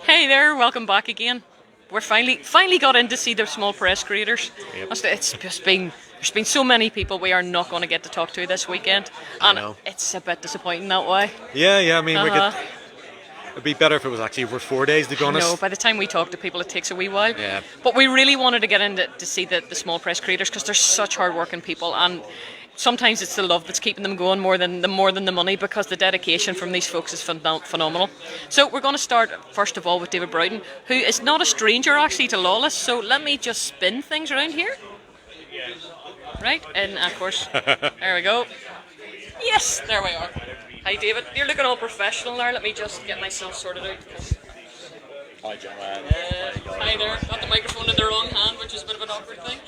Hey there, welcome back again. We're finally got in to see the small press creators. Yep. It's just been there's been so many people we are not going to get to talk to this weekend, I and know. it's a bit disappointing that way. Yeah. I mean, Uh-huh. it'd be better if it was actually over 4 days, to be honest. No, by the time we talk to people, it takes a wee while. Yeah. But we really wanted to get in to see the small press creators because they're such hard-working people, and sometimes it's the love that's keeping them going more than the money, because the dedication from these folks is phenomenal. So we're going to start first of all with David Broughton, who is not a stranger actually to Lawless. So let me just spin things around here. Right, and of course, there we go. Yes, there we are. Hi David, you're looking all professional there. Let me just get myself sorted out. Hi, Joanne. Hi there. Got the microphone in the wrong hand, which is a bit of an awkward thing.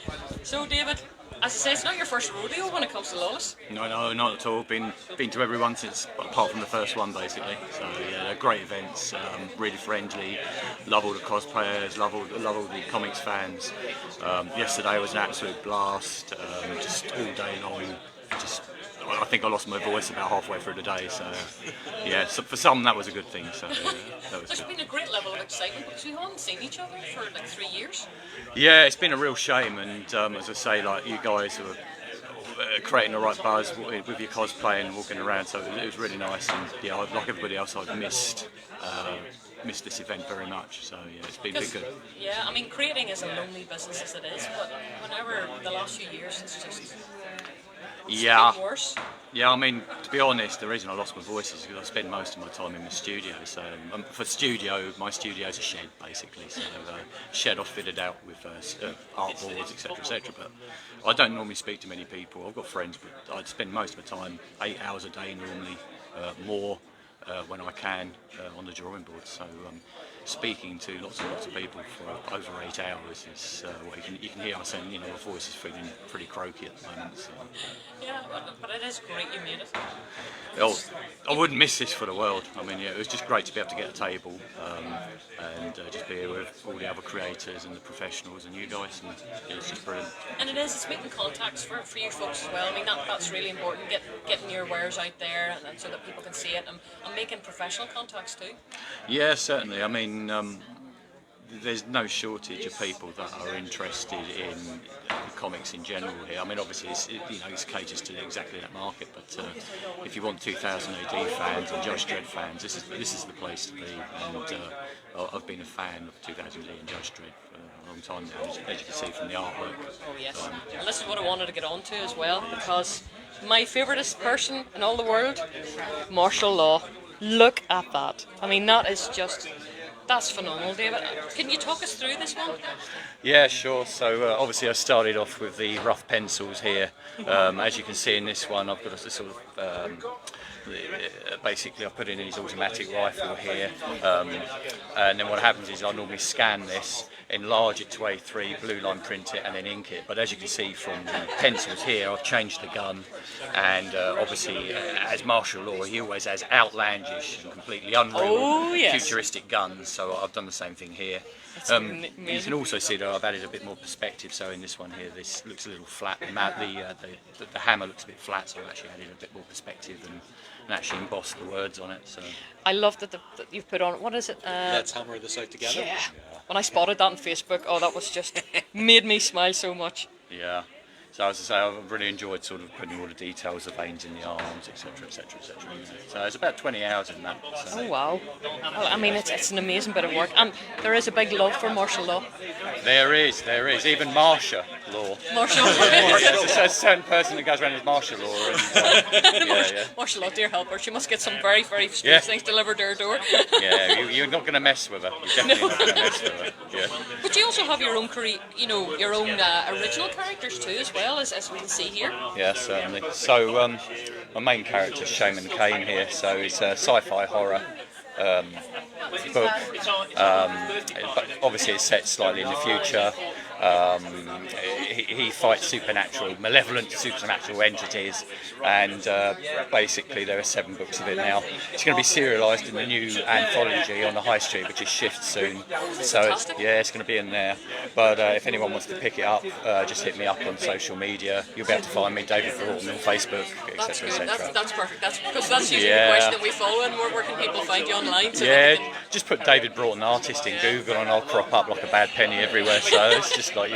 So, David, as I say, it's not your first rodeo when it comes to Lawless. No, not at all. Been to everyone since, apart from the first one, basically. So yeah, they're great events. Really friendly. Love all the cosplayers. Love all the comics fans. Yesterday was an absolute blast. Just all day long. I think I lost my voice about halfway through the day. So yeah, so for some that was a good thing. So yeah, that was There's good. been a great level of excitement because we haven't seen each other for like 3 years. Yeah, it's been a real shame, and as I say, like you guys were creating the right buzz with your cosplay and walking around, so it was really nice. And yeah, like everybody else, I've missed this event very much. So yeah, it's been good. Yeah, I mean, creating is a lonely business as it is, but whenever the last few years, it's just Yeah. been worse. Yeah, I mean, to be honest, the reason I lost my voice is because I spend most of my time in the studio. So my studio's a shed basically. So shed I've fitted out with art boards, etc. But I don't normally speak to many people. I've got friends, but I'd spend most of the time 8 hours a day normally, more when I can on the drawing board. So speaking to lots and lots of people for over 8 hours is what you can hear. I'm saying, my voice is feeling pretty croaky at the moment. So. Yeah, but it is great you made it. Oh, I wouldn't miss this for the world. I mean, yeah, it was just great to be able to get a table and just be here with all the other creators and the professionals and you guys, and yeah, it's just brilliant. And it's making contacts for you folks as well. I mean, that's really important, getting your wares out there and so that people can see it, and making professional contacts too. Yeah, certainly. I mean, there's no shortage of people that are interested in comics in general here. I mean, obviously, it caters to exactly that market. But if you want 2000 AD fans and Judge Dredd fans, this is the place to be. And I've been a fan of 2000 AD and Judge Dredd for a long time now, as you can see from the artwork. Oh yes, and this is what I wanted to get on to as well, because my favouriteest person in all the world, martial law. Look at that. I mean, that's phenomenal, David. Can you talk us through this one? Yeah, sure. So obviously I started off with the rough pencils here. As you can see in this one, I've got a sort of basically I put in his automatic rifle here, and then what happens is I normally scan this, enlarge it to A3, blue line print it, and then ink it. But as you can see from the pencils here, I've changed the gun, and obviously as martial law, he always has outlandish and completely unreal, futuristic guns. So I've done the same thing here. You can also see that I've added a bit more perspective. So in this one here, this looks a little flat. The hammer looks a bit flat, so I've actually added a bit more perspective and actually embossed the words on it. So I love that you've put on, what is it? Let's hammer this out together. Yeah. When I spotted that on Facebook, that was just made me smile so much. yeah. So as I say, I've really enjoyed sort of putting all the details, the veins in the arms, etc. So it's about 20 hours in that. So. Oh wow. Well, I mean, it's an amazing bit of work, and there is a big love for martial law. There is. Even martial law. Martial law. There's a certain person that goes around with martial law. And, Martial law, dear help her. She must get some very, very strange things delivered to her door. You're not going to mess with her. You're definitely not going to mess with her. Yeah. But you also have your own your own original characters too, as well as we can see here. Yeah, certainly. So my main character is Shaman Kane here. So it's a sci-fi horror book. But obviously it's set slightly in the future. He fights malevolent supernatural entities, and basically there are 7 books of it now. It's going to be serialised in the new anthology on the High Street, which is Shift soon. So it's going to be in there. But if anyone wants to pick it up, just hit me up on social media. You'll be able to find me, David Broughton, on Facebook, etc. etc. That's perfect. Because that's usually the question that we follow. And where can people find you online? So just put David Broughton artist in Google, and I'll crop up like a bad penny everywhere. So it's just like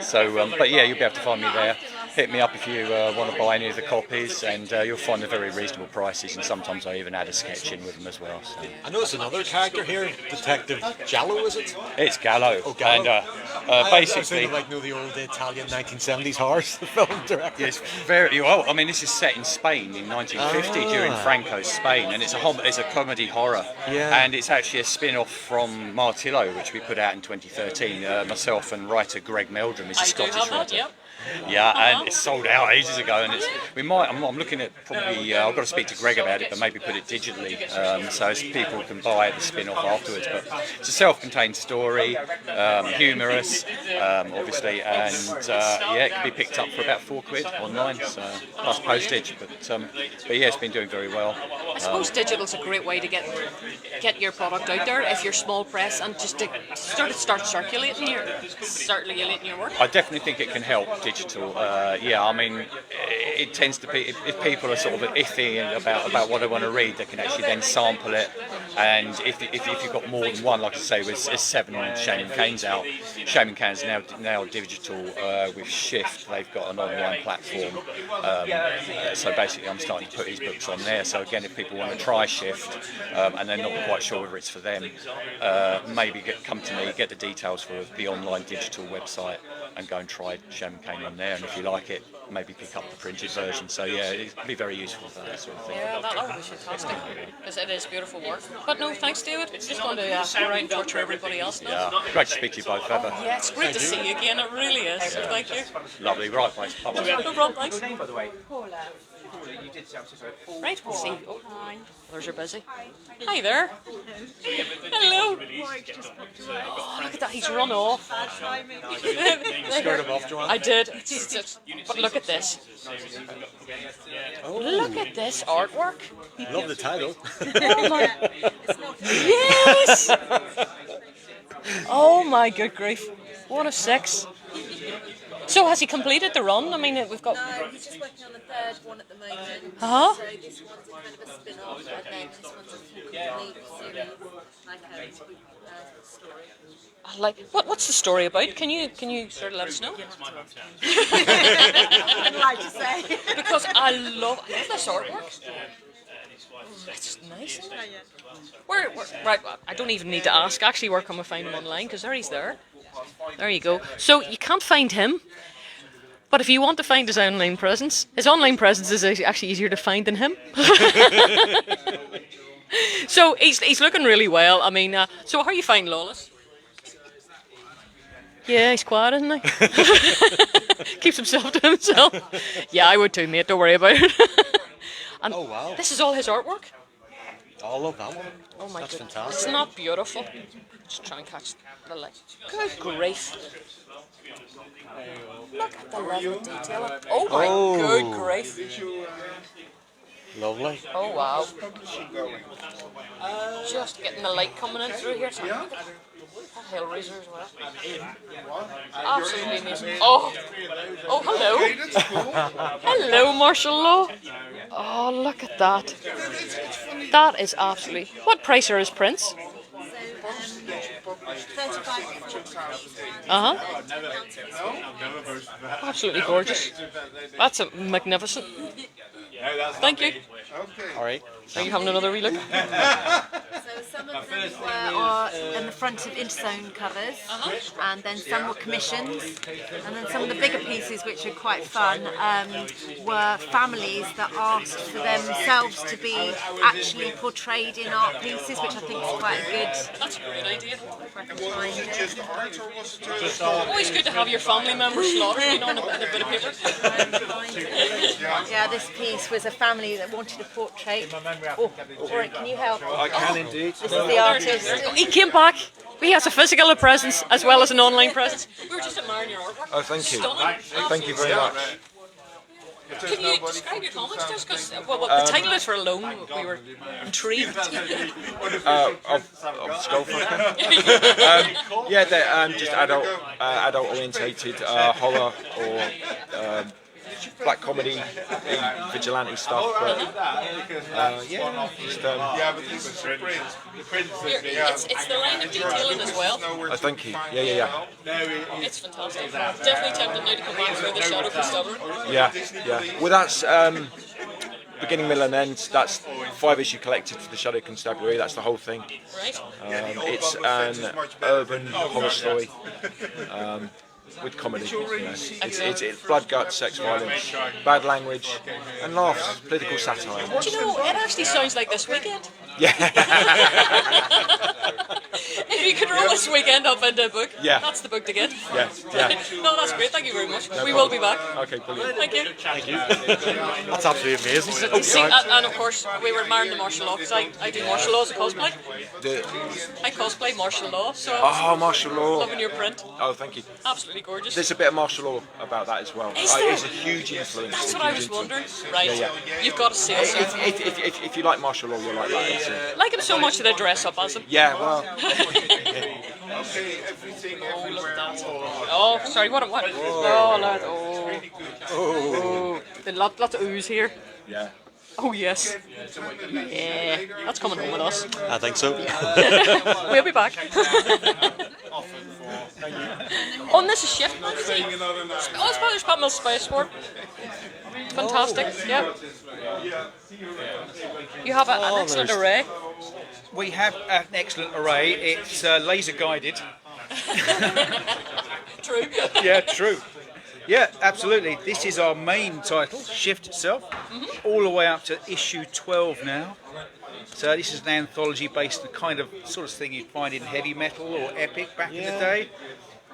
So, but you'll be able to find me there. Hit me up if you want to buy any of the copies, and you'll find they're very reasonable prices, and sometimes I even add a sketch in with them as well. So. I noticed another character here, Detective Giallo, is it? It's Gallo. Oh, Gallo. And basically, like the old Italian 1970s horror film director. It's very well. I mean, this is set in Spain in 1950 during Franco's Spain, and it's a comedy horror. Yeah. And it's actually a spin-off from Martillo, which we put out in 2013. Myself and writer Greg Meldrum is a Scottish writer. And it's sold out ages ago, and I'm looking at probably. I've got to speak to Greg about it, but maybe put it digitally, so people can buy the spin-off afterwards. But it's a self-contained story, humorous, obviously, and it can be picked up for about £4 online, so plus postage. But it's been doing very well. I suppose digital's a great way to get your product out there if you're small press, and just to start circulating your work. I definitely think it can help. Digital, I mean, it tends to be if people are sort of iffy about what they want to read, they can actually then sample it. And if you've got more than one, like I say, there's 7 on Shaman Kane's out. Shaman Kane's now digital with Shift. They've got an online platform. So basically, I'm starting to put his books on there. So again, if people want to try Shift and they're not quite sure whether it's for them, maybe come to me, get the details for the online digital website, and go and try Shaman Kane on there, and if you like it, maybe pick up the printed version. So it'd be very useful for that sort of thing. Yeah, that would be fantastic, because it is beautiful work. But no, thanks, David. It's just going to go around and torture everybody else now. Yeah, great to speak to you both, ever. Yeah, it's great to see you again. It really is. So thank you. Lovely. Right, thanks. Bye-bye. No problem. Thanks. By the way, Paula. Right, we'll see. Oh, others are busy. Hi there. Hello. Oh, look at that. He's run off. Scared him off, Joanne? I did. But look at this. Look at this artwork. Love the title. Oh my. Yes. Oh my good grief. 1 of 6. So has he completed the run? I mean, we've got... No, he's just working on the 3rd one at the moment. Uh-huh. So this one's kind of a spin-off, and then this one's a full complete series, like a story. Like, what's the story about? Can you sort of let us know? I'd like to say. Because I love this artwork. That's nice. Where, right, I don't even need to ask. Actually, where can we find him online? Because he's there. There you go. So you can't find him, but if you want to find his online presence is actually easier to find than him. So he's looking really well. I mean, so how are you finding Lawless? Yeah, he's quiet, isn't he? Keeps himself to himself. Yeah, I would too, mate. Don't worry about it. And Oh, wow. this is all his artwork. I love that one. Oh my That's goodness. fantastic. It's not beautiful. Just try and catch the light. Good grief. Look at the level of detail. Oh my good grief. Lovely. Oh wow. Just getting the light coming in through here. That Hellraiser as well. Absolutely amazing. Oh hello. Hello, Martial Law. Oh, look at that. That is absolutely... What price are his prints? 35. Absolutely gorgeous. That's magnificent. Thank you. All right. Are you having another wee look? So some of them were in the front of Interzone covers, and then some were commissions, and then some of the bigger pieces, which are quite fun, were families that asked for themselves to be actually portrayed in art pieces, which I think is quite a good. That's a great idea. Reminder. Always good to have your family members slaughtered on a bit of paper. Yeah, this piece was a family that wanted a portrait. Oh, Warwick, can you help? I can indeed. This is the artist. He came back. He has a physical presence as well as an online presence. We were just admiring your artwork. Oh, thank you. Stunning. Thank you very much. Can you describe your comics just because, the title is for alone, we were intrigued. Of Skullfucker. Yeah, they're just adult orientated horror or black comedy, vigilante stuff. But, yeah, just, it's the line of detailing as well. oh, thank you. Yeah. It's fantastic. Definitely tempted now to come back for the Shadow Constabulary. Yeah. Well, that's beginning, middle, and end. That's 5-issue collected for the Shadow Constabulary. That's the whole thing. Right. It's an urban horror story. With comedy, it's blood, guts, sex, violence, bad language, and laughs, political satire. Do you know, it actually sounds like this weekend. Yeah. If you could roll this weekend up into a book, Yeah. that's the book to get. Yeah. No, that's great. Thank you very much. We will be back. Okay, brilliant. Thank you. That's absolutely amazing. See, and of course, we were admiring the martial law because I do martial law as a cosplay. I cosplay martial law, so Oh, martial law. loving your print. Oh, thank you. Absolutely gorgeous. There's a bit of martial law about that as well. Is there? It's a huge influence. That's a what I huge was wondering. influence. Right. Yeah. You've got to see it. So. If you like martial law, you'll like that. It's Like him so much that I dress up as him. yeah, well, Oh, sorry, what? Oh, lad, oh. Lots of ooze here. yeah. Oh, yes. Yeah, that's coming home with us. I think so. We'll be back. Oh, and this is Shift. Oh, there's Pat Mills Space Sport. Fantastic, yeah. You have an excellent array. We have an excellent array. It's laser guided. True. Yeah, true. Yeah, absolutely. This is our main title, Shift itself, all the way up to issue 12 now. So this is an anthology based on the kind of sort of thing you'd find in heavy metal or epic back in the day.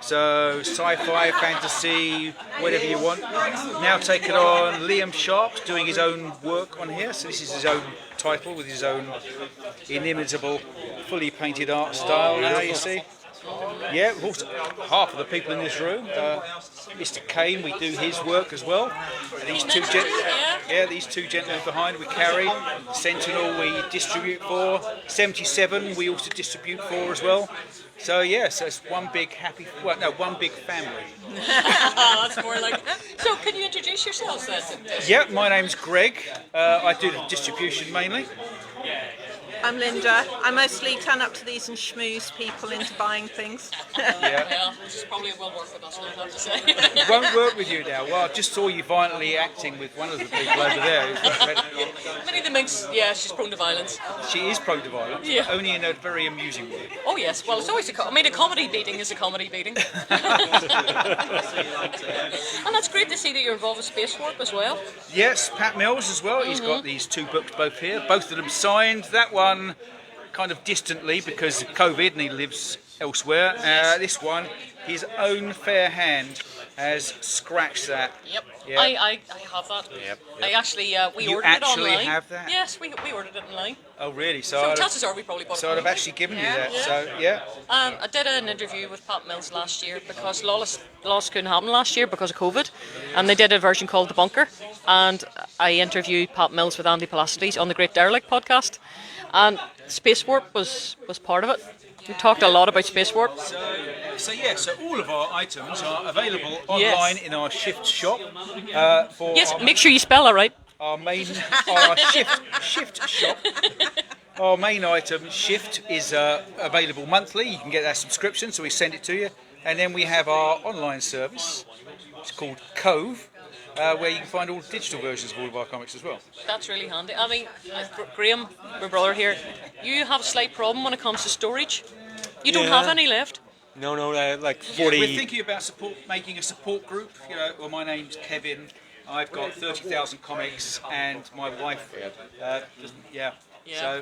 So sci-fi, fantasy, whatever you want. Now taken on Liam Sharp's doing his own work on here. So this is his own title with his own inimitable, fully painted art style now, you see. Yeah, we've also, half of the people in this room, Mr. Kane, we do his work as well. And these two these two gentlemen behind we carry. Sentinel we distribute for. 77 we also distribute for as well. So yes, it's one big one big family. That's more like. So, can you introduce yourselves then? Yeah, my name's Greg. I do the distribution mainly. I'm Linda. I mostly turn up to these and schmooze people into buying things. Well, this is probably will work with us, I have to say. It won't work with you now. Well, I just saw you violently acting with one of the people over there. Minnie the Minx, yeah, she's prone to violence. She is prone to violence, Yeah. only in a very amusing way. Oh yes, well it's always a comedy beating is a comedy beating. And that's great to see that you're involved with Space Warp as well. Yes, Pat Mills as well. He's got these two books both here, both of them signed. That one kind of distantly because of COVID and he lives elsewhere. This one, his own fair hand has scratched that. Yep. Yeah. I have that. Yep. I actually we You ordered it actually online. have that? Yes, we ordered it online. Oh really? So chances are we probably bought it. So I'd have actually given you that. So yeah. I did an interview with Pat Mills last year because Lawless couldn't happen last year because of COVID, and they did a version called The Bunker, and I interviewed Pat Mills with Andy Palacides on the Great Derelict podcast, and Space Warp was part of it. We talked a lot about Space Warp. So all of our items are available online in our Shift shop. For Yes, make sure you spell it right. our Shift shop. Our main item, Shift, is available monthly. You can get that subscription, so we send it to you. And then we have our online service. It's called Cove, where you can find all digital versions of all of our comics as well. That's really handy. I mean, Graham, my brother here, you have a slight problem when it comes to storage. You don't have any left. No, like 40. We're thinking about making a support group. You know, well, my name's Kevin. I've got 30,000 comics, and my wife, Yeah. So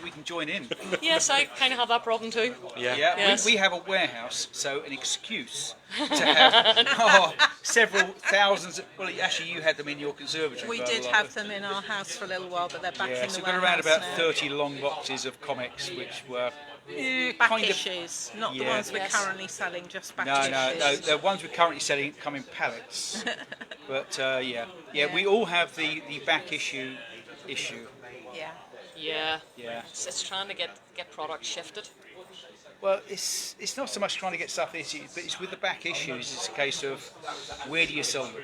we can join in. Yes, I kind of have that problem too. Yeah. Yeah, Yes. we have a warehouse, so an excuse to have several thousands. Well, actually, you had them in your conservatory. We quite a did lot. have them in our house for a little while, but they're back Yeah, in so the we've got around warehouse about now. 30 long boxes of comics, which were Back kind of. issues, not the Yeah. ones we're Yes. currently selling, just back No, issues. the ones we're currently selling come in pallets. But we all have the back issue. Yeah. Yeah. Yeah. It's trying to get products shifted. Well, it's not so much trying to get stuff issued, but it's with the back issues. It's a case of where do you sell them?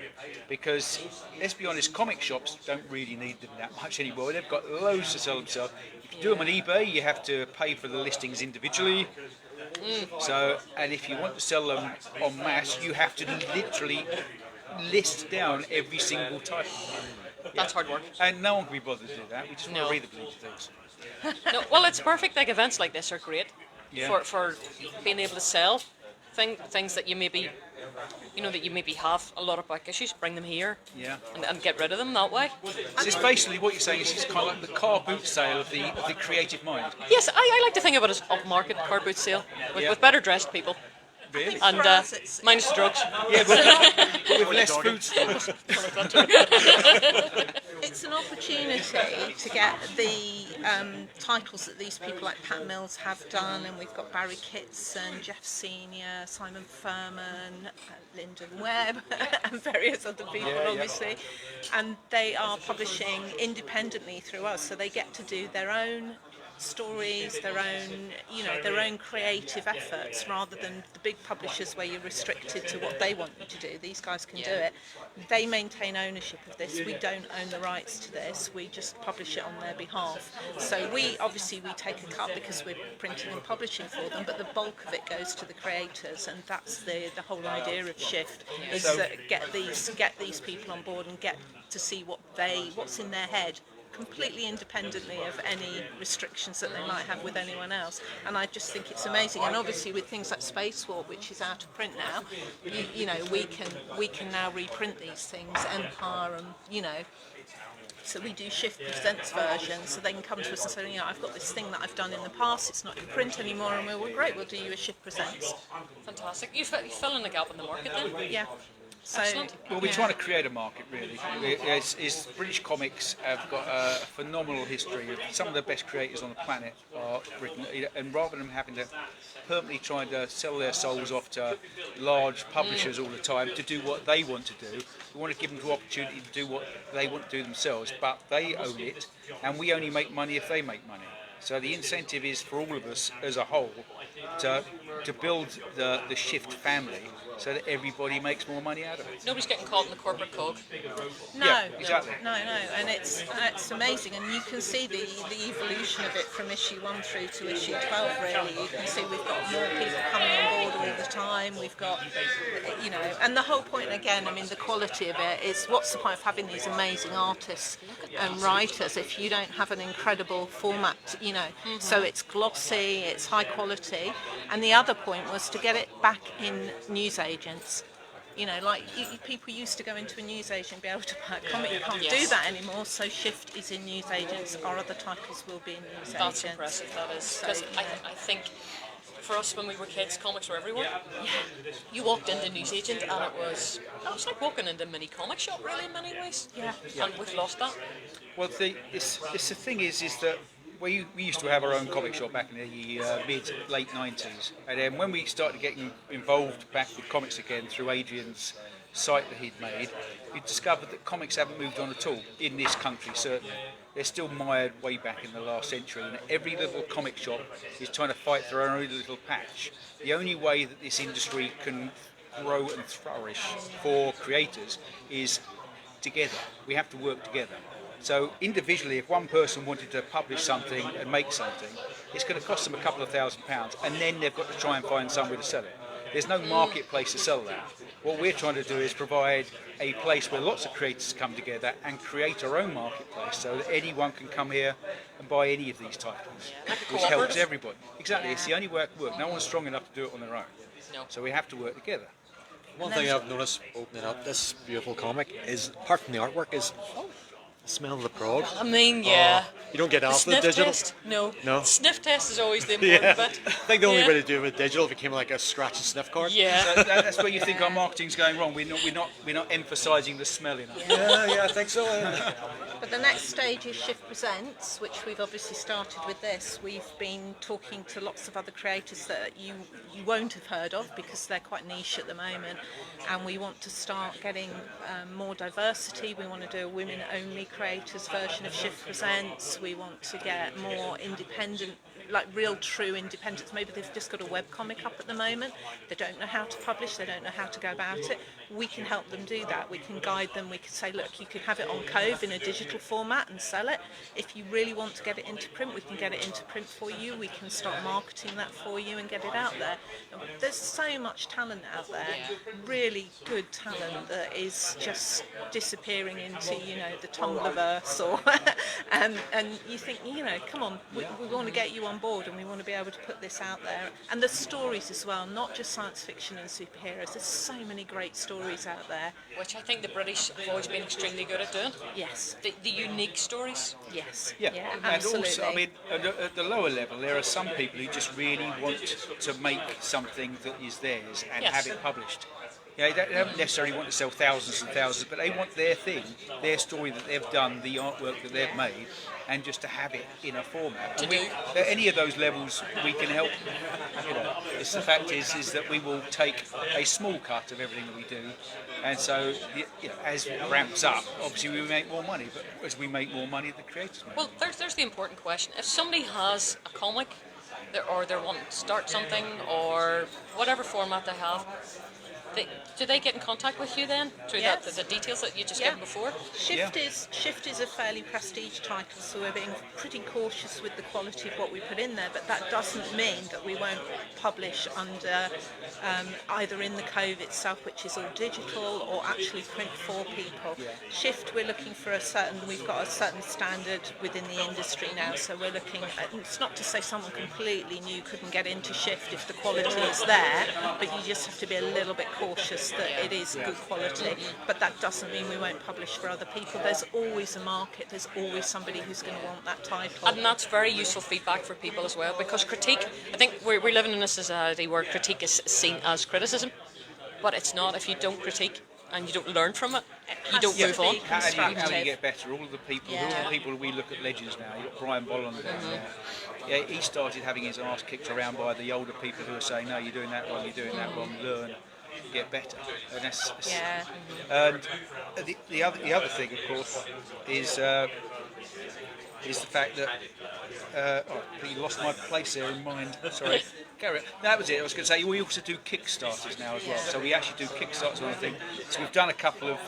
Because let's be honest, comic shops don't really need them that much anymore. They've got loads to sell themselves. If you do them on eBay, you have to pay for the listings individually. So, and if you want to sell them en masse, you have to literally list down every single title. That's hard work. And no one can be bothered to do that. We just want No. to read the bleeding things. No, well, it's perfect. Like events like this are great Yeah. for being able to sell things that you maybe, that you maybe have a lot of back issues. Bring them here Yeah. and get rid of them that way. So it's basically what you're saying is it's kind of like the car boot sale of the creative mind. Yes, I like to think of it as off-market car boot sale with better dressed people Really? and For us, it's minus the drugs. Yeah, but with less food stores. It's an opportunity to get the titles that these people like Pat Mills have done, and we've got Barry Kitson, Jeff Senior, Simon Furman, Lyndon Webb, and various other people, obviously. And they are publishing independently through us, so they get to do their own stories, their own creative efforts, rather than the big publishers where you're restricted to what they want you to do. These guys can do it. They maintain ownership of this. We don't own the rights to this. We just publish it on their behalf. So we take a cut because we're printing and publishing for them, but the bulk of it goes to the creators, and that's the whole idea of Shift, is that get these people on board and get to see what's in their head, completely independently of any restrictions that they might have with anyone else. And I just think it's amazing. And obviously with things like Space War, which is out of print now, we can now reprint these things, Empire, and so we do Shift Presents versions, so they can come to us and say, I've got this thing that I've done in the past, it's not in print anymore, and we're great, we'll do you a Shift Presents. Fantastic. You fill in the gap in the market then. Yeah. So, Excellent. Well, we're trying to create a market, really. British comics have got a phenomenal history. Some of the best creators on the planet are Britain, and rather than having to permanently trying to sell their souls off to large publishers all the time to do what they want to do, we want to give them the opportunity to do what they want to do themselves, but they own it, and we only make money if they make money. So the incentive is for all of us as a whole to build the Shift family, so that everybody makes more money out of it. Nobody's getting caught in the corporate cog. No, Yeah, exactly. no, and it's amazing, and you can see the evolution of it from issue 1 through to issue 12. Really, you can see we've got more people coming on board all the time. We've got, and the whole point again, the quality of it is, what's the point of having these amazing artists and writers if you don't have an incredible format? So it's glossy, it's high quality, and the other point was to get it back in newsagents. People used to go into a newsagent and be able to buy a comic. You can't do that anymore, so Shift is in newsagents. Our other titles will be in newsagents. That's impressive, that is. Because I think for us when we were kids, comics were everywhere. Yeah. You walked into newsagent and it was like walking into a mini comic shop, really, in many ways. Yeah. And we've lost that. Well, the thing is that we used to have our own comic shop back in the late 90s, and then when we started getting involved back with comics again through Adrian's site that he'd made, we discovered that comics haven't moved on at all in this country. Certainly, they're still mired way back in the last century, and every little comic shop is trying to fight for their own little patch. The only way that this industry can grow and flourish for creators is together. We have to work together. So individually, if one person wanted to publish something and make something, it's going to cost them a couple of £1,000, and then they've got to try and find somewhere to sell it. There's no marketplace to sell that. What we're trying to do is provide a place where lots of creators come together and create our own marketplace, so that anyone can come here and buy any of these titles, which helps everybody. Exactly, it's the only way it can work. No one's strong enough to do it on their own. No. So we have to work together. One thing I've noticed opening up this beautiful comic is, apart from the artwork, is Smell of the prog. I mean, yeah. You don't get The after the sniff digital. test? No. No. Sniff test is always the Yeah. important I bit. think the only Yeah. way to do it with digital, if it came like a scratch and sniff card. Yeah. So that's where you think our marketing's going wrong. We're not emphasising the smell enough. Yeah, I think so. But the next stage is Shift Presents, which we've obviously started with this. We've been talking to lots of other creators that you won't have heard of because they're quite niche at the moment, and we want to start getting more diversity. We want to do a women-only creators version of Shift Presents. We want to get more independent, like real true independence. Maybe they've just got a webcomic up at the moment, they don't know how to publish, they don't know how to go about it. We can help them do that. We can guide them. We can say, look, you can have it on Cove in a digital format and sell it. If you really want to get it into print, we can get it into print for you. We can start marketing that for you and get it out there. There's so much talent out there, really good talent that is just disappearing into, the Tumblrverse or and you think, come on, we want to get you on board, and we want to be able to put this out there. And the stories as well, not just science fiction and superheroes. There's so many great stories out there. Which I think the British have always been extremely good at doing. Yes. The unique stories. Yes. Yeah, and absolutely. also, I mean, at the lower level, there are some people who just really want to make something that is theirs and Yes. have it published. They don't necessarily want to sell thousands and thousands, but they want their thing, their story that they've done, the artwork that they've made, and just to have it in a format. And at any of those levels, we can help. It's the fact is that we will take a small cut of everything that we do, and so as it ramps up, obviously we make more money. But as we make more money, the creators make. Well, there's the important question. If somebody has a comic, or they're wanting to start something, or whatever format they have, do they get in contact with you then through Yes. the details that you just gave before? Shift is a fairly prestige title, so we're being pretty cautious with the quality of what we put in there, but that doesn't mean that we won't publish under either in the Cove itself, which is all digital, or actually print for people. Shift, we're looking for we've got a certain standard within the industry now, so we're looking at, it's not to say someone completely new couldn't get into Shift if the quality is there, but you just have to be a little bit cautious that it is good quality, but that doesn't mean we won't publish for other people. There's always a market, there's always somebody who's going to want that title. And that's very useful feedback for people as well, because critique, I think we're living in a society where critique is seen as criticism, but it's not. If you don't critique and you don't learn from it, you don't move on. How do you get better? All of the people we look at legends now. You've got Brian Bolland there. Yeah, he started having his arse kicked around by the older people who are saying, no, you're doing that wrong, you're doing that wrong, learn, get better. And that's and the other thing, of course, is the fact that I completely lost my place there in mind. Sorry. Carry on. That was it. I was going to say we also do Kickstarters now as well. So we actually do Kickstarters on the thing. So we've done a couple of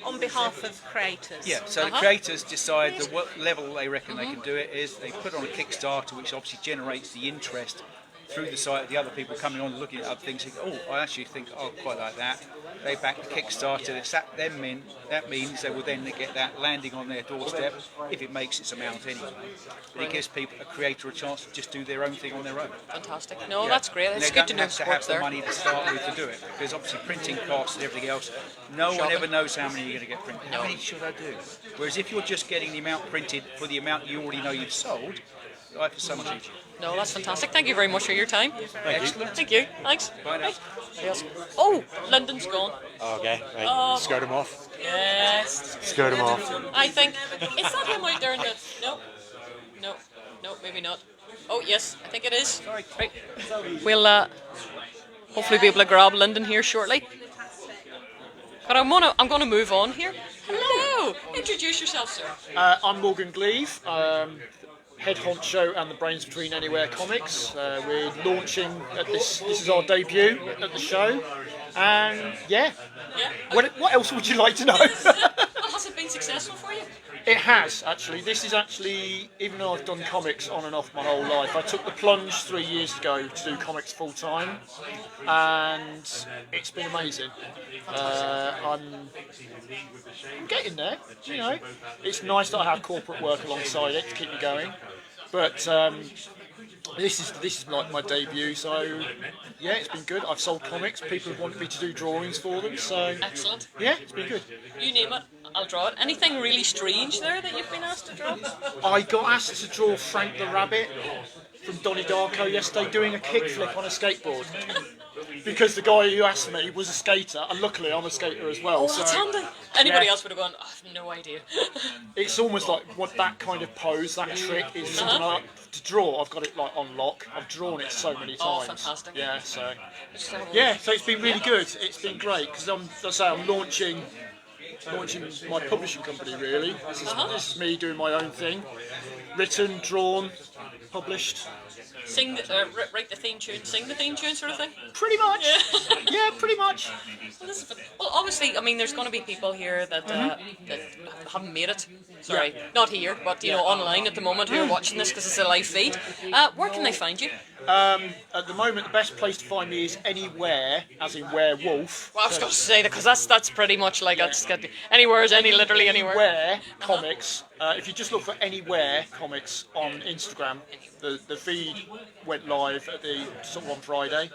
on behalf of creators. Yeah, so the creators decide what level they reckon they can do it is. They put on a Kickstarter, which obviously generates the interest through the site of the other people coming on and looking at other things. Think, oh, I actually think I quite like that. They back the Kickstarter. That means they will then get that landing on their doorstep if it makes its amount anyway. But it gives people, a creator, a chance to just do their own thing on their own. Fantastic. No, that's great. It's good to know they don't have sports to have there. the money to start with to do it, because obviously printing costs and everything else. No one ever knows how many you're going to get printed. How many should I do? Whereas if you're just getting the amount printed for the amount you already know you've sold, life is so much easier. No, that's fantastic. Thank you very much for your time. Excellent. Thank you. Thanks. Bye now. Yes. Oh, Lyndon's gone. Okay, right. Skirt him off. Yes. Skirt him off. I think. Is that him out there in the... No, maybe not. Oh, yes, I think it is. Right. We'll hopefully be able to grab Lyndon here shortly. But I'm gonna move on here. Hello. Introduce yourself, sir. I'm Morgan Gleave, head honcho and the brains between Anywere Comics. We're launching at this is our debut at the show, and yeah. What else would you like to know? Has it been successful for you? It has, actually. This is actually, even though I've done comics on and off my whole life, I took the plunge 3 years ago to do comics full time, and it's been amazing. I'm getting there, you know. It's nice that I have corporate work alongside it to keep me going, but this is like my debut, so yeah, it's been good. I've sold comics. People have wanted me to do drawings for them, so Excellent. yeah, it's been good. You name it, I'll draw it. Anything really strange there that you've been asked to draw? I got asked to draw Frank the Rabbit from Donnie Darko yesterday doing a kickflip on a skateboard. Because the guy who asked me was a skater, and luckily I'm a skater as well. Oh, that's handy. Anybody yeah. else would have gone, I have no idea. It's almost like what that kind of pose, that trick is something I like to draw. I've got it like on lock. I've drawn it so many times. Oh, fantastic. Yeah, so it's been really good. It's been great because I'm launching my publishing company. Really, this is me doing my own thing, written, drawn, published. Write the theme tune, sing the theme tune, sort of thing. Pretty much. Yeah, pretty much. Well, obviously, I mean, there's going to be people here that haven't made it. Sorry, not here, but online at the moment who are watching this because it's a live feed. Where can they find you? At the moment, the best place to find me is Anywere, as in werewolf. Well, I was going to say that because that's pretty much like anywhere is literally anywhere. Anywere comics. If you just look for Anywere comics on Instagram, the feed went live at the sort of on Friday,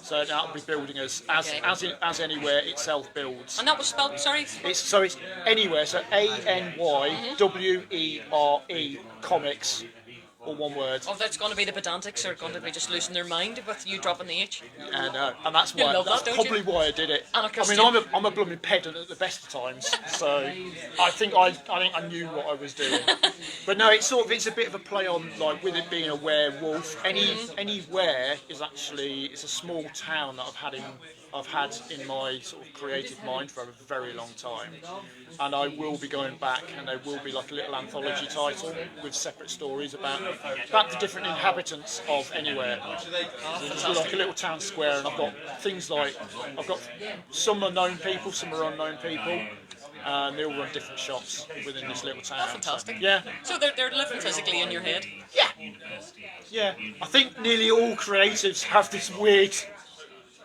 so that'll be building as Anywere itself builds. And that was spelled. Sorry. It's Anywere, so ANYWERE comics. All one word. Oh, that's going to be the pedantics are going to be just losing their mind with you dropping the H. And that's why. That's probably why I did it. I mean, I'm a blooming pedant at the best of times, so I think I knew what I was doing. But no, it's a bit of a play on like with it being a werewolf. Anywhere is actually it's a small town that I've had in my sort of creative mind for a very long time, and I will be going back, and there will be like a little anthology title with separate stories about the different inhabitants of Anywhere. It's like a little town square, and I've got things like some are known people, some are unknown people. And they all run different shops within this little town. Oh, fantastic. So, yeah. So they're living physically in your head? Yeah. Yeah. I think nearly all creatives have this weird.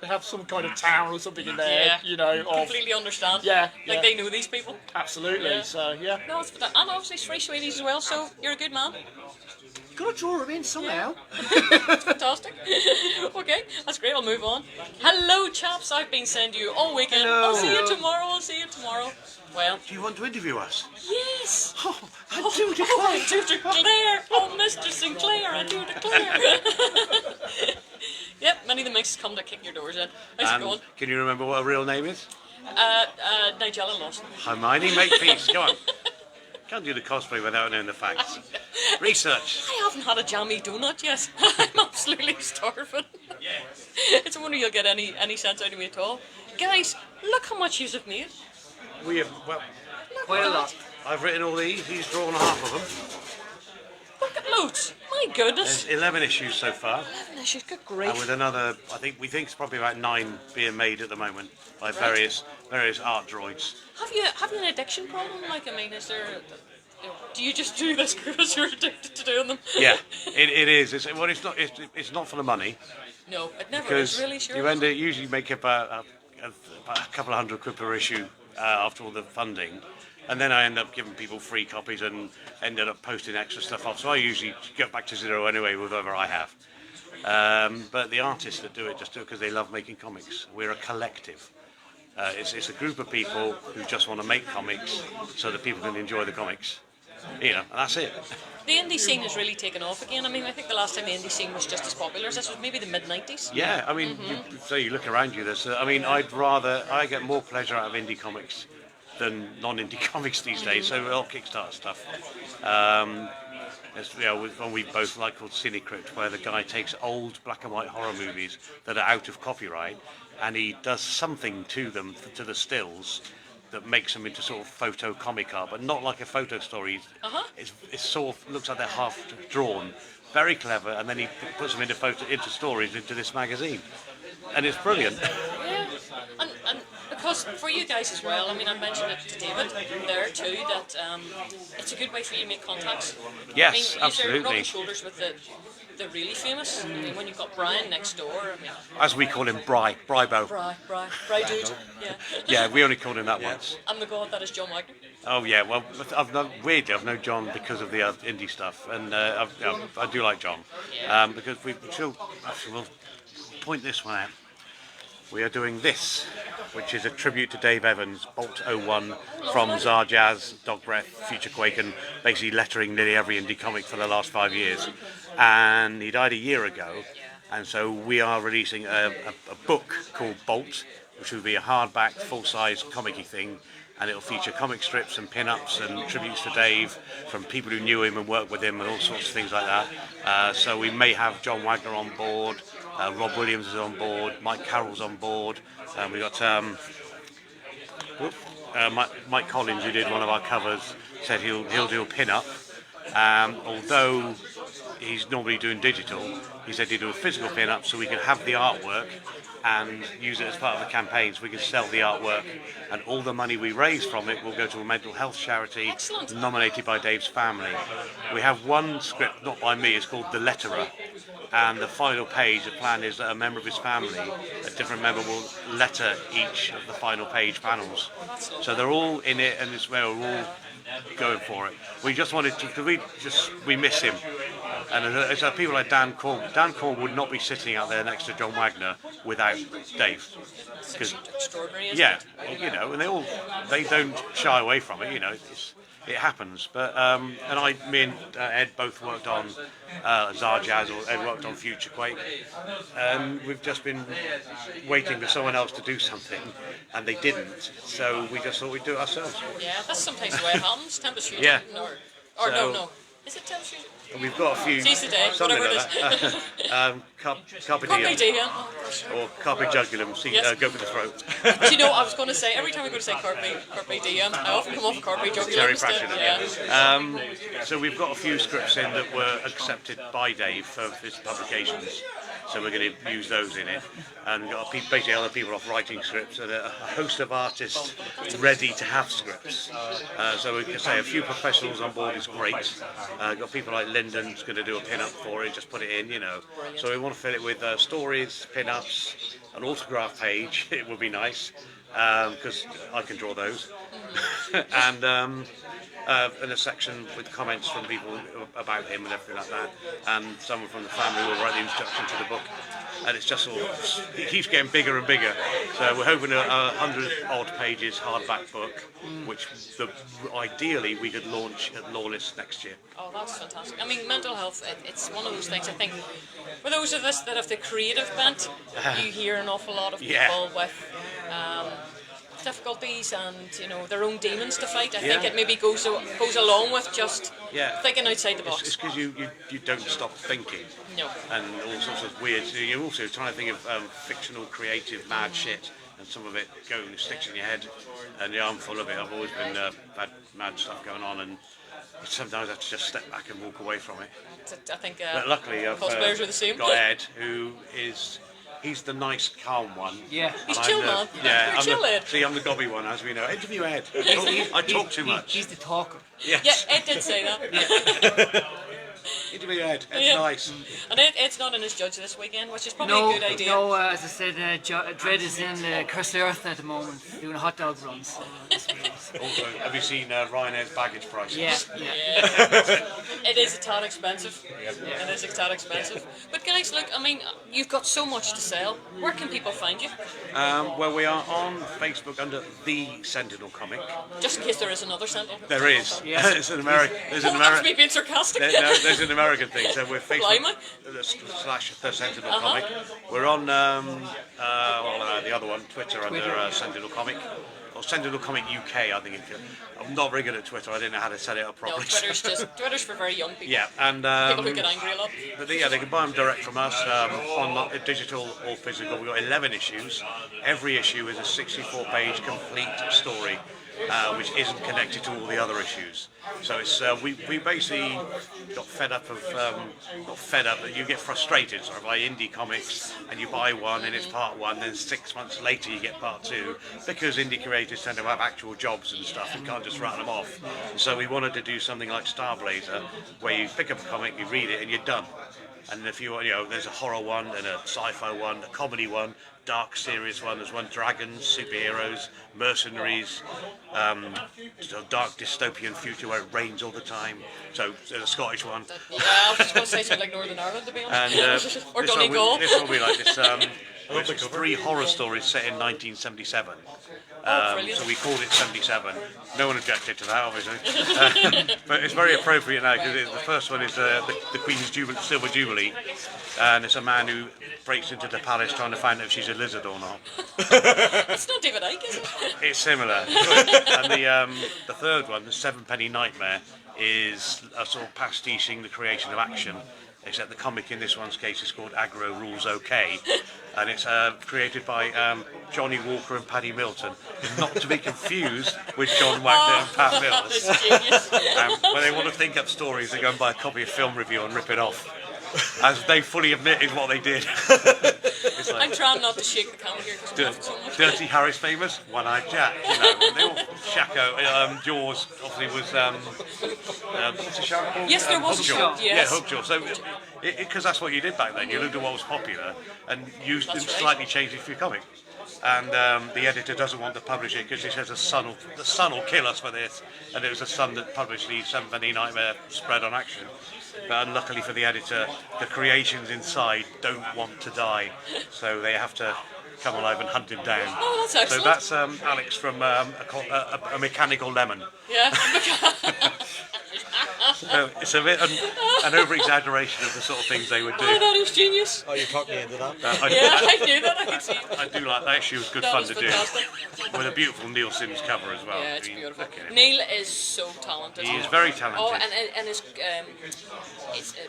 They have some kind of town or something in there, completely understand. Yeah. Like they know these people. Absolutely. Yeah. So yeah. No, and obviously it's free sweeties as well. So you're a good man. Got to draw them in somehow. Yeah. Fantastic. Okay, that's great. I'll move on. Hello, chaps. I've been sending you all weekend. Hello. I'll see you tomorrow. Well. Do you want to interview us? Yes. Oh, I do declare. I do declare. Oh, Mr. Sinclair, I do declare. Yep, many of the mixes come to kick your doors in. How's it going? Can you remember what her real name is? Nigella Lawson. Hermione Makepeace. Go on. Can't do the cosplay without knowing the facts. Research. I haven't had a jammy donut yet. I'm absolutely starving. It's a wonder you'll get any sense out of me at all. Guys, look how much you've made. We have, Quite a lot. I've written all these. He's drawn half of them. Look at loads. My goodness. There's 11 issues so far. 11 issues, good grief. And with another, we think it's probably about 9 being made at the moment by various art droids. Have you an addiction problem? Like, I mean, is there? Do you just do this because you're addicted to doing them? Yeah, it is. It's not for the money. No, it never because is. Really, sure. You usually make about a couple of £100 per issue after all the funding. And then I end up giving people free copies and ended up posting extra stuff off. So I usually get back to zero anyway with whatever I have. But the artists that do it just do it because they love making comics. We're a collective. It's a group of people who just want to make comics so that people can enjoy the comics. And that's it. The indie scene has really taken off again. I mean, I think the last time the indie scene was just as popular as this was maybe the mid-90s. Yeah, I mean, you look around you, I get more pleasure out of indie comics than non-indie comics these days, so all Kickstarter stuff. One we both like called Cinecrypt, where the guy takes old black and white horror movies that are out of copyright and he does something to them, to the stills, that makes them into sort of photo comic art, but not like a photo story. It sort of looks like they're half drawn, very clever, and then he puts them into stories into this magazine, and it's brilliant. Yeah, and because for you guys as well, I mean, I mentioned it to David there too, that it's a good way for you to make contacts. Yes, I mean, absolutely. You're rubbing shoulders with the really famous. I mean, when you've got Brian next door. I mean, As we call him, Brybo. Bry dude. Yeah. Yeah, we only called him that once. And the god that is John Wagner. Oh yeah, well, weirdly, I've known John because of the indie stuff, and I do like John, because we'll point this one out. We are doing this, which is a tribute to Dave Evans, Bolt 01 from Czar Jazz, Dog Breath, Future Quake, and basically lettering nearly every indie comic for the last 5 years. And he died a year ago, and so we are releasing a book called Bolt, which will be a hardback, full-size comic-y thing, and it'll feature comic strips and pin-ups and tributes to Dave from people who knew him and worked with him and all sorts of things like that. So we may have John Wagner on board, Rob Williams is on board, Mike Carroll's on board, we've got Mike Collins, who did one of our covers, said he'll do a pin-up. Although he's normally doing digital, he said he'd do a physical pin-up so we can have the artwork and use it as part of the campaign, so we can sell the artwork, and all the money we raise from it will go to a mental health charity nominated by Dave's family. We have one script, not by me, it's called The Letterer, and the final page, the plan is that a member of his family, a different member, will letter each of the final page panels. So they're all in it, and it's where we're all going for it. We just wanted to, because we miss him. And it's people like Dan Corn would not be sitting out there next to John Wagner without Dave. Because extraordinary, isn't yeah, it? you know, and they don't shy away from it. You know, it happens. But me and Ed both worked on Czar Jazz, or Ed worked on Future Quake, and we've just been waiting for someone else to do something, and they didn't. So we just thought we'd do it ourselves. Yeah, that's sometimes the way it happens. Tempest Fusion. Yeah. Or So- no. Is it Tempest Fusion? We've got a few, Seize the day, something whatever like it is. that. Carpe Carpe diem, diem. or carpe jugulum, Yes. go for the throat. Do you know, I was going to say, every time I go to say carpe diem, I often come off a carpe jugular Very instead. passionate. Yeah. So we've got a few scripts in that were accepted by Dave for his publications. So we're going to use those in it, and we've got basically other people off writing scripts, and a host of artists ready to have scripts. So we can say a few professionals on board is great. Got people like Lyndon's going to do a pin-up for it, just put it in, you know. So we want to fill it with stories, pin-ups, an autograph page. It would be nice because I can draw those, and a section with comments from people about him and everything like that, and someone from the family will write the introduction to the book, and it's just all, it keeps getting bigger and bigger. So we're hoping a 100-odd pages hardback book, which ideally we could launch at Lawless next year. Oh, that's fantastic. I mean, mental health, it's one of those things, I think, for those of us that have the creative bent, you hear an awful lot of people Yeah. with difficulties and, you know, their own demons to fight. I think Yeah. it maybe goes along with just Yeah. thinking outside the It's box. because you don't stop thinking, No. and all sorts of weird. You're also trying to think of fictional, creative, mad shit, and some of it sticks in your head. And yeah, I'm full of it. I've always been had mad stuff going on, and sometimes I have to just step back and walk away from it. I think But luckily, I've cosplayers are the same. got Ed, who is. He's the nice, calm one. Yeah. He's And chill, I'm man. Yeah, You're I'm chill, Ed. See, I'm the gobby one, as we know. Interview Ed. I talk too much. He's the talker. Yes. Yeah, Ed did say that. Interview Ed. Ed's Yeah. nice. And Ed's not in his judge this weekend, which is probably No, a good idea. no. As I said, Dredd is in Curse the Earth at the moment, doing hot dog runs. So that's what it is. Also, have you seen Ryanair's baggage prices? Yeah. It is a tad expensive. It is a tad expensive. But guys, look, I mean, you've got so much to sell. Where can people find you? Well, we are on Facebook under the Sentinel comic. Just in case there is another Sentinel. There is. Yes. It's an American. There's an That's me American. being sarcastic. There's an American thing. So we're Blimey. Facebook / the Sentinel comic. We're on the other one, Twitter under Sentinel comic. Or Sentinel Comic UK, I think. I'm not very good at Twitter. I didn't know how to set it up No, properly. Twitter's for very young people. Yeah, and People who get angry a lot. but yeah, they can buy them direct from us, on digital or physical. We've got 11 issues. Every issue is a 64-page complete story, which isn't connected to all the other issues. So it's we basically got fed up of not fed up, but you get frustrated sort of by indie comics, and you buy one and it's part one, then 6 months later you get part two, because indie creators tend to have actual jobs and stuff. You can't just rattle them off. So we wanted to do something like Starblazer, where you pick up a comic, you read it, and you're done. And if you know, there's a horror one and a sci-fi one, a comedy one, dark serious one. There's one dragons, superheroes, mercenaries, sort of dark dystopian future where it rains all the time. So there's a Scottish one. I was just going to say something like Northern Ireland, to be honest. And Or this Donegal. this will be like this. Which is 3 horror stories set in 1977. Brilliant. So we called it 77. No one objected to that, obviously. But it's very appropriate now because the first one is the Queen's Silver Jubilee, and it's a man who breaks into the palace trying to find out if she's a lizard or not. It's not David Icke, is it? It's similar. And the third one, the Sevenpenny Nightmare, is a sort of pastiching the creation of action. Except the comic in this one's case is called Aggro Rules OK, and it's created by Johnny Walker and Paddy Milton, not to be confused with John Wagner and Pat Mills. When they want to think up stories, they go and buy a copy of Film Review and rip it off, as they fully admit is what they did. It's like, I'm trying not to shake the camera here because I'm laughing so much. Dirty Harry's famous, One-Eyed Jack, you know. And they all, Shaco, Jaws obviously was, what's the shark called? Yes, there was a shark, yes. Yeah, Hookjaw. So, because that's what you did back then, you looked at what was popular and used and slightly changed it for your comic. And the editor doesn't want to publish it because he says the sun will kill us for this. And it was the Sun that published the Sevenpenny Nightmare spread on action. But unluckily for the editor, the creations inside don't want to die, so they have to come alive and hunt him down. Oh, that's excellent. So that's Alex from a Mechanical Lemon. Yeah. So it's a bit an over-exaggeration of the sort of things they would do. Oh, that is genius. Oh, you talked me into that. I knew that. I could see. I do like that. Actually, it was good That fun was to fantastic. do. With a beautiful Neil Sims cover as well. Yeah, it's I mean, beautiful. look at him. Neil is so talented. He is very talented. Oh, and his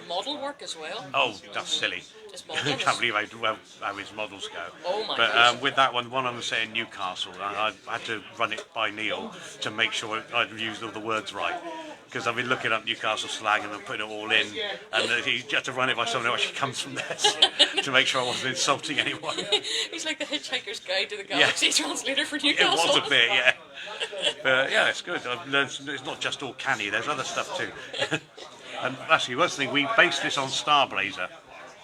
model work as well. Oh, that's silly. His I models. can't believe how his models go. Oh my But goodness. with that one of them was set in Newcastle. I had to run it by Neil to make sure I'd used all the words right. Because I've been looking up Newcastle slang and then putting it all in, and he had to run it by someone who actually comes from there to make sure I wasn't insulting anyone. He's like the Hitchhiker's Guide to the Galaxy translator for It Newcastle. was a bit, yeah. But yeah, it's good. I've learned it's not just all canny. There's other stuff too. And actually, one thing, we based this on Starblazer.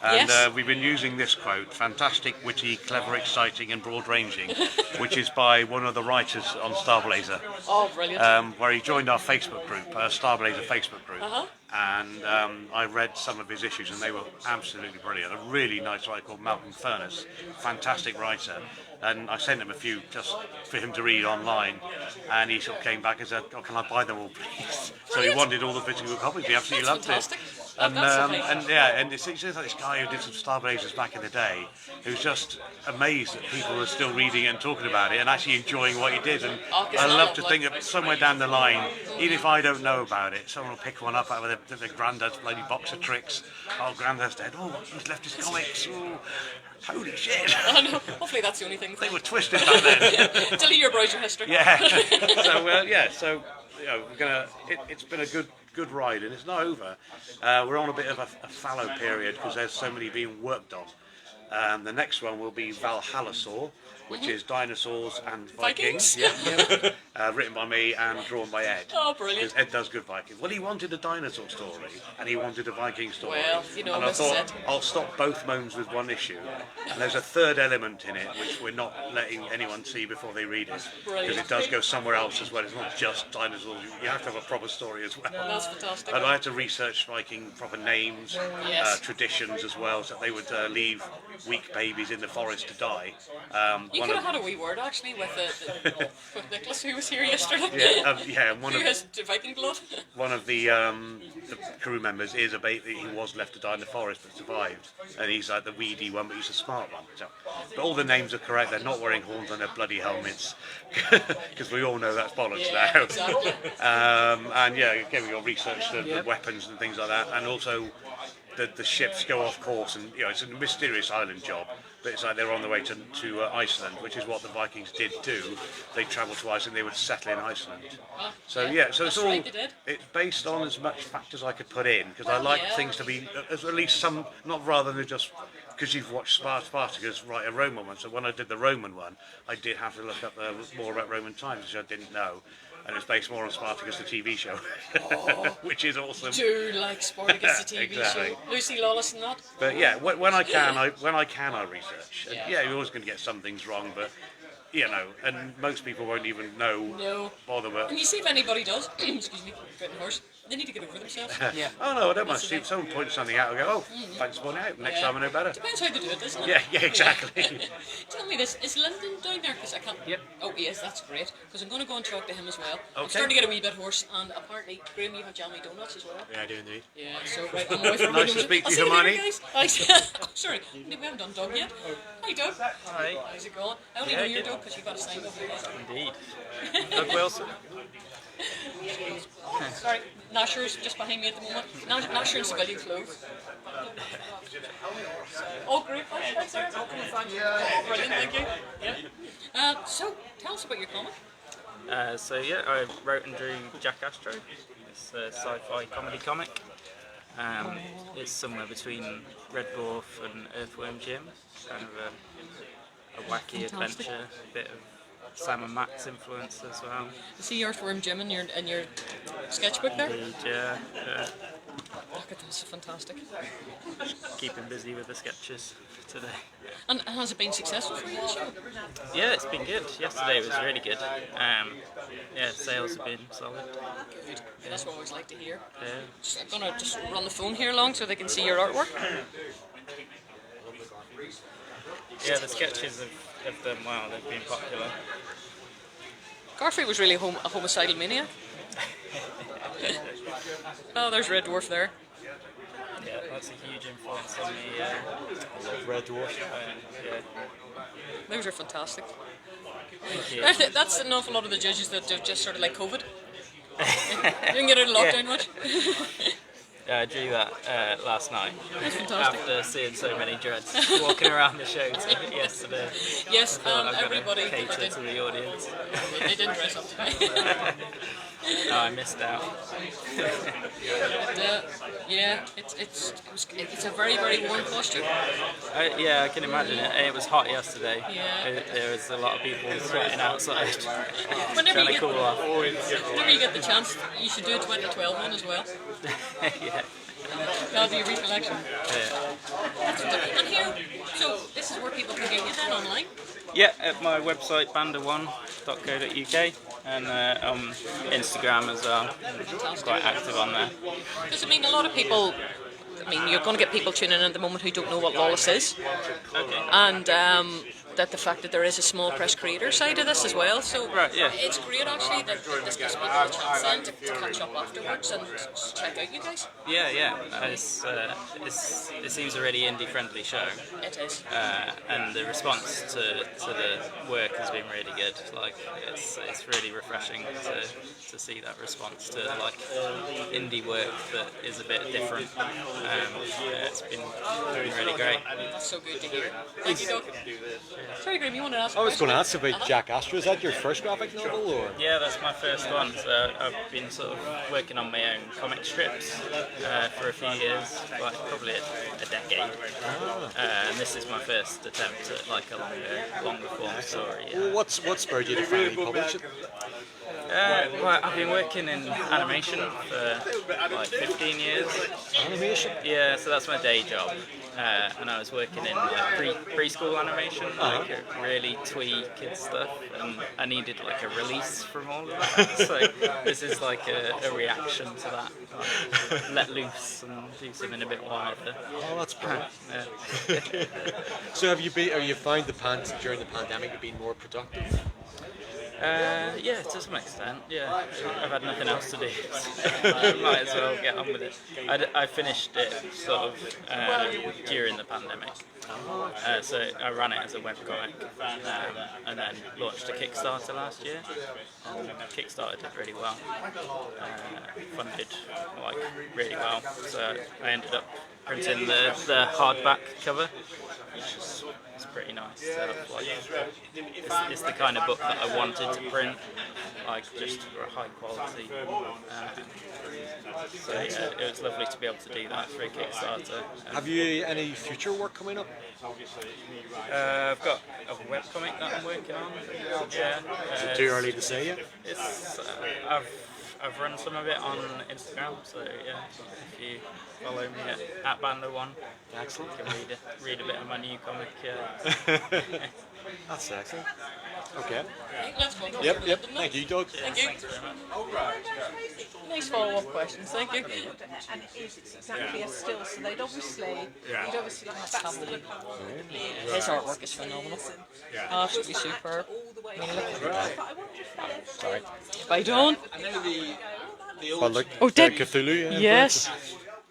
And Yes. we've been using this quote, fantastic, witty, clever, exciting and broad-ranging, which is by one of the writers on Starblazer, Oh, brilliant. where he joined our Facebook group, Starblazer Facebook group. Uh-huh. And I read some of his issues and they were absolutely brilliant. A really nice writer called Malcolm Furness, fantastic writer. And I sent him a few just for him to read online, and he sort of came back and said, "Oh, can I buy them all, please?" So he wanted all the physical copies. He absolutely That's loved fantastic. it. Oh, And that's amazing. and yeah, and it's just like this guy who did some Starblazers back in the day, who's just amazed that people are still reading it and talking about it and actually enjoying what he did. And Oh, 'cause I I love love to like- think that somewhere down the line, even if I don't know about it, someone will pick one up out of their granddad's bloody box of tricks. Oh, granddad's dead. Oh, he's left his comics. Oh, holy shit! I know. Hopefully that's the only thing. They were twisted back then. Delete your browser history. Yeah. So you know, we're gonna. It's been a good ride, and it's not over. We're on a bit of a fallow period because there's so many being worked on. The next one will be Valhallasaur, which is dinosaurs and Vikings. Vikings? Written by me and drawn by Ed. Oh, brilliant. Because Ed does good Vikings. Well, he wanted a dinosaur story and he wanted a Viking story. Well, you know, and I Mrs. thought Ed. I'll stop both moans with one issue. And there's a third element in it which we're not letting anyone see before they read it. Brilliant. Because it does go somewhere else as well. It's not just dinosaurs. You have to have a proper story as well. That's fantastic. And I had to research Viking proper names, Yes. traditions as well, so they would leave weak babies in the forest to die. You could have had a wee word actually with with Nicholas, who was here yesterday. One Who of has Viking blood. one of the crew members is a baby. He was left to die in the forest but survived, and he's like the weedy one, but he's a smart one. So, but all the names are correct. They're not wearing horns on their bloody helmets, because we all know that's bollocks now. Exactly. And yeah, again we got research the weapons and things like that, and also the ships go off course, and you know it's a mysterious island job. But it's like they're on the way to Iceland, which is what the Vikings did do. They travelled to Iceland, they would settle in Iceland. So yeah, so it's That's all right, they did. it's based on as much fact as I could put in, because I like yeah. things to be at least some, not rather than just because you've watched Spartacus write a Roman one. So when I did the Roman one, I did have to look up more about Roman times, which I didn't know. and it's based more on Spartacus the TV show, which is awesome. Do like Spartacus the TV Exactly. show. Lucy Lawless and that. But yeah, when I can, I research. And yeah, you're always going to get some things wrong, but you know, and most people won't even No. bother. But And you see if anybody does, excuse me, getting hoarse, they need to get over themselves. Yeah. oh no, I don't mind. That's the If someone points something out, I go, oh, thanks for pointing out. Next time I know better. Depends how they do it, doesn't it? Yeah, exactly. Tell me this, is Lyndon down there? Because I can't... Yep. Oh, he is, that's great. Because I'm going to go and talk to him as well. I'm Okay. starting to get a wee bit hoarse, and apparently, Graham, you have jammy donuts as well. Yeah, I do indeed. Yeah, so right, I'm away from Nice to speak to you, Hermione. guys. Oh, sorry, we haven't done Doug yet. Hi, Doug. Hi. How's it going? I only know you're Doug because you've got a sign over your head. Indeed. Doug Wilson. Sorry, Nasher's just behind me at the moment. Nasher in civilian clothes. Oh, great. Thanks, sir. Oh, brilliant, thank you. Yeah. So, tell us about your comic. I wrote and drew Jack Astro. It's a sci-fi comedy comic. It's somewhere between Red Dwarf and Earthworm Jim. Kind of a wacky adventure, a bit of Sam and Max influence as well. I see Earthworm Jim in your sketchbook there. Indeed, yeah. Look at this, fantastic. Keeping busy with the sketches today. And has it been successful for you this year? Yeah, it's been good. Yesterday was really good. Sales have been solid. Good. Yeah, that's what I always like to hear. Yeah. I'm going to just run the phone here along so they can see your artwork. Yeah, the sketches have done well. They've been popular. Garfield was really a homicidal maniac. Oh, there's Red Dwarf there. Yeah, that's a huge influence on me. Red Dwarf. Yeah. Those are fantastic. Thank you. That's an awful lot of the judges that do just sort of like COVID. You didn't get out of lockdown much. Yeah, I drew that last night. That's fantastic. After seeing so many dreads walking around the show yesterday. Yes, I thought I'm gonna everybody cater to the audience. They didn't dress up today. No, I missed out. Yeah, it's a very, very warm costume. Yeah, I can imagine it. It was hot yesterday. Yeah. There was a lot of people sweating outside, Whenever trying to cool off. Whenever you get the chance, you should do a 2012 one as well. Yeah. That'll be a recollection. Yeah. And here, so this is where people can get you then online. Yeah, at my website banda1.co.uk and on Instagram as well. I'm quite active on there. Because I mean, a lot of people. I mean, you're going to get people tuning in at the moment who don't know what Lawless is, and that the fact that there is a small press creator side of this as well. So Right, yeah. it's great actually that this gives people a chance then to catch up afterwards and check out you guys. Yeah. It seems a really indie-friendly show. It is. And the response to the work has been really good. Like it's really refreshing to see that response to like indie work that is a bit different. It's been really great. That's so good to hear. Thank you, Doug. Sorry, Graham, you wanted to ask? I was going to ask about Jack Astro. Is that your first graphic novel, or? Yeah, that's my first one. So I've been sort of working on my own comic strips for a few years, like probably a decade. And this is my first attempt at like a longer form story. Well, what spurred you to finally publish it? Well, I've been working in animation for like 15 years. Animation? Yeah, so that's my day job. And I was working in preschool animation, like really twee kid stuff, and I needed like a release from all of that. So this is like a reaction to that. Like, let loose and do something a bit wilder. Oh, that's brilliant. Yeah. So have you found during the pandemic to be more productive? Yeah, to some extent. Yeah, I've had nothing else to do. So might as well get on with it. I finished it sort of during the pandemic. So I ran it as a webcomic and then launched a Kickstarter last year. Kickstarter did really well. Funded like really well. So I ended up printing the hardback cover, which is pretty nice. So, like, it's the kind of book that I wanted to print, like just for a high quality. So yeah, it was lovely to be able to do that for a Kickstarter. Have you any future work coming up? I've got a webcomic that I'm working on. Yeah. Is it too early to say yet? It's I've run some of it on Instagram, so yeah, if you follow me at Bando1, Excellent. you can read a bit of my new comic. Yeah. That's excellent. Okay. Let's go. Yep. Thank you, Doug. Thank you. Thanks very much. Nice follow-up questions. Thank you. And it's exactly a still, so they'd obviously, you'd obviously like that's the look I want the beard. His artwork is phenomenal. Absolutely superb. I mean, look at that. Sorry. Bye, Dawn. I know the Well, look, Oh, did Cthulhu. Yeah, yes.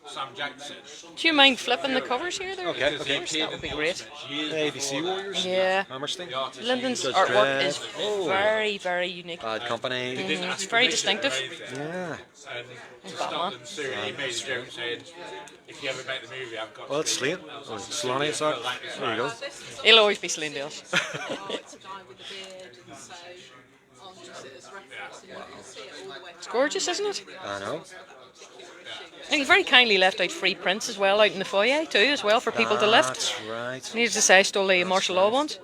Sam Jackson. Do you mind flipping the covers here? There? Okay. That would be great. ABC Warriors. Yeah. How much thing? Lyndon's Judge artwork Dredd. is Oh. very, very unique. Bad Company. It's very distinctive. Yeah. Batman. He made a joke saying, if you ever make the movie, I've got Well, it's Slane. Or Slane, sorry. There you go. He'll always be Celine Dale's. It's a guy with a beard, and so I'll use it as reference, and you can see it all the way. It's gorgeous, isn't it? I know. And he very kindly left out free prints as well out in the foyer too, as well for people to lift. That's right. Needed to say I stole the martial law ones.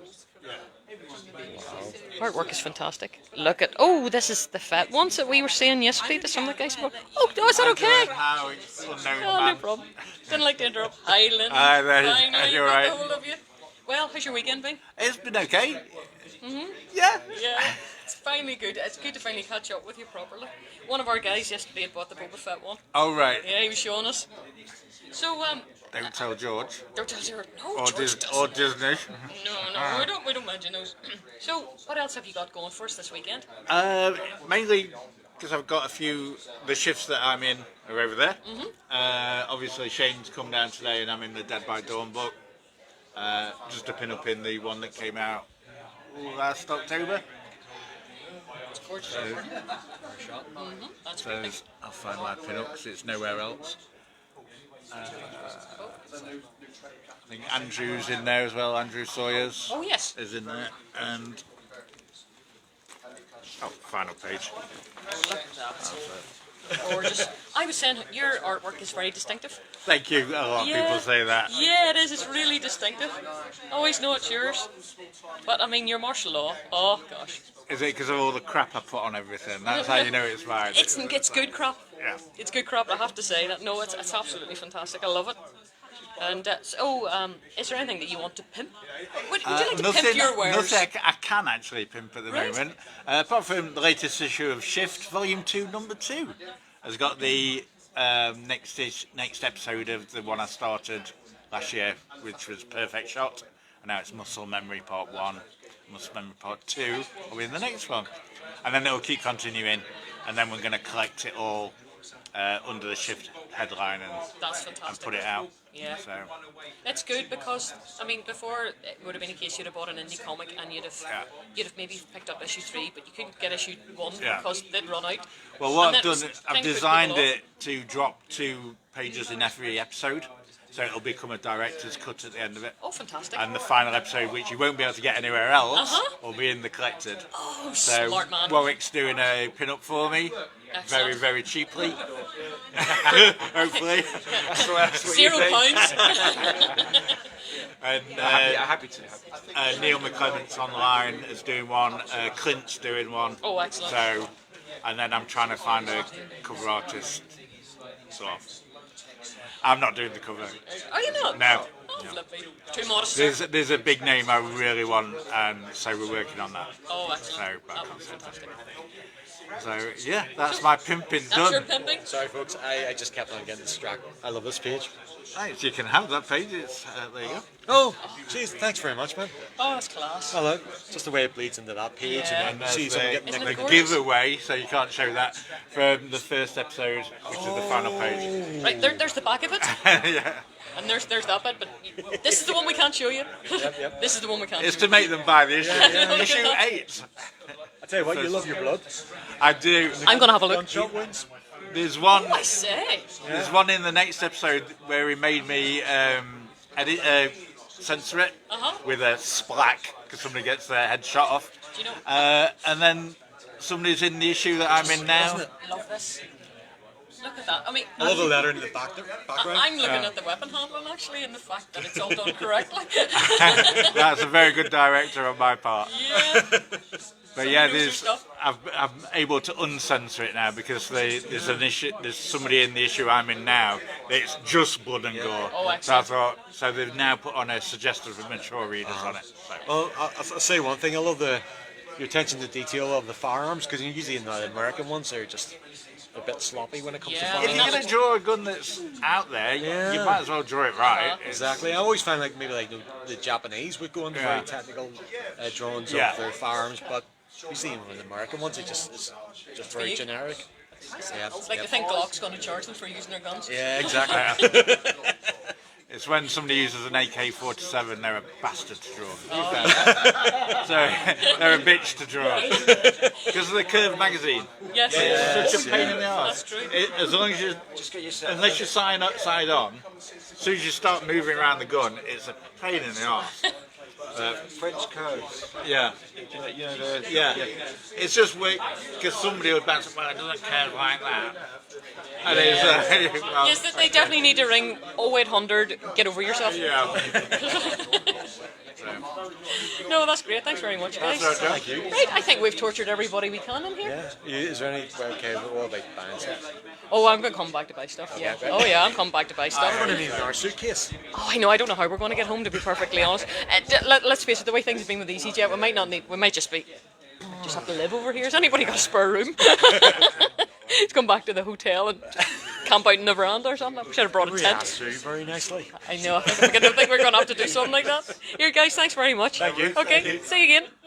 Artwork is fantastic. Look at this is the fat ones that we were seeing yesterday. That some of the guys spoke. Oh, is that okay? how it's unknown Oh, no man. problem. Didn't like to interrupt. Hi, Lynn. Hi there. Finally, You're got right. the hold of you. Well, how's your weekend been? It's been okay. Mhm. Yeah. Yeah, it's finally good. It's good to finally catch up with you properly. One of our guys yesterday had bought the Boba Fett one. Oh right. Yeah, he was showing us. So Don't tell George. don't tell her. No, Or, George doesn't. or Disney. No, we don't mention those. So, what else have you got going for us this weekend? Mainly because I've got a few. The shifts that I'm in are over there. Mhm. Obviously, Shane's come down today, and I'm in the Dead by Dawn book. Just a pin up in the one that came out last October. It's gorgeous. So, That's so great. I'll find my pin up because it's nowhere else. I think Andrew's in there as well. Andrew Sawyers. Oh yes. Is in there, and final page. Look at that. Gorgeous. I was saying your artwork is very distinctive. Thank you. A lot of people say that. Yeah, it is. It's really distinctive. I always know it's yours. But I mean, your martial law. Oh gosh. Is it because of all the crap I put on everything? That's how you know it's mine. It's good crap. Yeah. It's good crap. I have to say that. No, it's absolutely fantastic. I love it. And is there anything that you want to pimp? Would you like to pimp your wares? Nothing I can actually pimp at the Right. moment. Apart from the latest issue of Shift, Volume 2, Number 2, has got the next episode of the one I started last year, which was Perfect Shot, and now it's Muscle Memory Part 1, Muscle Memory Part 2 will be in the next one. And then it'll keep continuing, and then we're going to collect it all under the Shift headline That's and fantastic. put it out. Yeah. So, It's good because I mean before it would have been a case you'd have bought an indie comic and you'd have maybe picked up issue 3, but you couldn't get issue 1 Yeah. because they'd run out. well, what And I've that done, was I've kind of put designed people it to drop 2 pages in every episode, so it'll become a director's cut at the end of it. Oh, fantastic. And the final episode, which you won't be able to get anywhere else, Uh-huh. will be in the collected. Oh, So smart man. Warwick's doing a pin-up for me, very, Excellent. very cheaply. Hopefully. That's what you £0. think. And Happy to. Neil McClement's online is doing one. Clint's doing one. Oh, excellent. So, and then I'm trying to find a cover artist. I'm not doing the cover. Are you not? No. Oh, flippy. Too modest. Sir. There's a big name I really want, and so we're working on that. Oh, excellent. So, but I That can't was say that. fantastic. So yeah, that's my pimping That's your done. pimping. Sorry, folks. I just kept on getting distracted. I love this page. Thanks, you can have that page. It's, there you go. Oh, jeez. Thanks very much, man. Oh, that's class. Oh, look. Just the way it bleeds into that page, Yeah. and then see someone getting Isn't it nicked. The gorgeous? giveaway, so you can't show that, from the first episode, which is the final page. Right, there's the back of it. Yeah. And there's that bit, but this is the one we can't show you. Yep. This is the one we can't It's show to you. make them buy the issue. Yeah. Issue 8. I tell you what, you love your blood. I do. I'm going to have a look. Gunshot wounds. There's one. Oh, I say. There's one in the next episode where he made me censor it with a splack because somebody gets their head shot off. Do you know? And then somebody's in the issue that I'm in now. Love this. Look at that. I mean, I love the letter in the background. I'm looking at the weapon handling actually, and the fact that it's all done correctly. That's a very good director on my part. Yeah. But yeah, I'm able to uncensor it now because there's an issue. There's somebody in the issue I'm in now. It's just blood and gore. Oh, so I thought. So they've now put on a suggested for mature readers on it. So. Well, I'll say one thing. I love your attention to detail of the firearms, because usually in the American ones they're just a bit sloppy when it comes to If firearms. you're going to draw a gun that's out there, you might as well draw it right. Exactly. I always find like maybe like the Japanese would go into very technical drawings of their firearms, but you see in the American ones, it's just very generic. Yeah, It's like they think Glock's going to charge them for using their guns. Yeah, exactly. It's when somebody uses an AK-47, they're a bastard to draw. So they're a bitch to draw because of the curved magazine. Yes. It's such a pain in the arse. That's true. As long as you, unless you're side on, as soon as you start moving around the gun, it's a pain in the arse. French codes. Yeah. It's just because somebody would bounce up, well, it doesn't curve like that. And well, Yes, they definitely need to ring 0800, get over yourself. yeah. No, that's great. Thanks very much, guys. That's okay. Thank you. Right, I think we've tortured everybody we can in here. Yeah. Is there any what about buying stuff? Oh, I'm going to come back to buy stuff, yeah. Okay. Oh, yeah, I'm coming back to buy stuff. We're going to need our suitcase. Oh, I know, I don't know how we're going to get home, to be perfectly honest. Let's face it, the way things have been with EasyJet, we might just have to live over here. Has anybody got a spare room? Let's come back to the hotel and camp out in the veranda or something. We should have brought a We tent. asked you very nicely. I know, I think we're going to have to do something like that. Here, guys, thanks very much. Thank you. Okay, Thank you. see you again.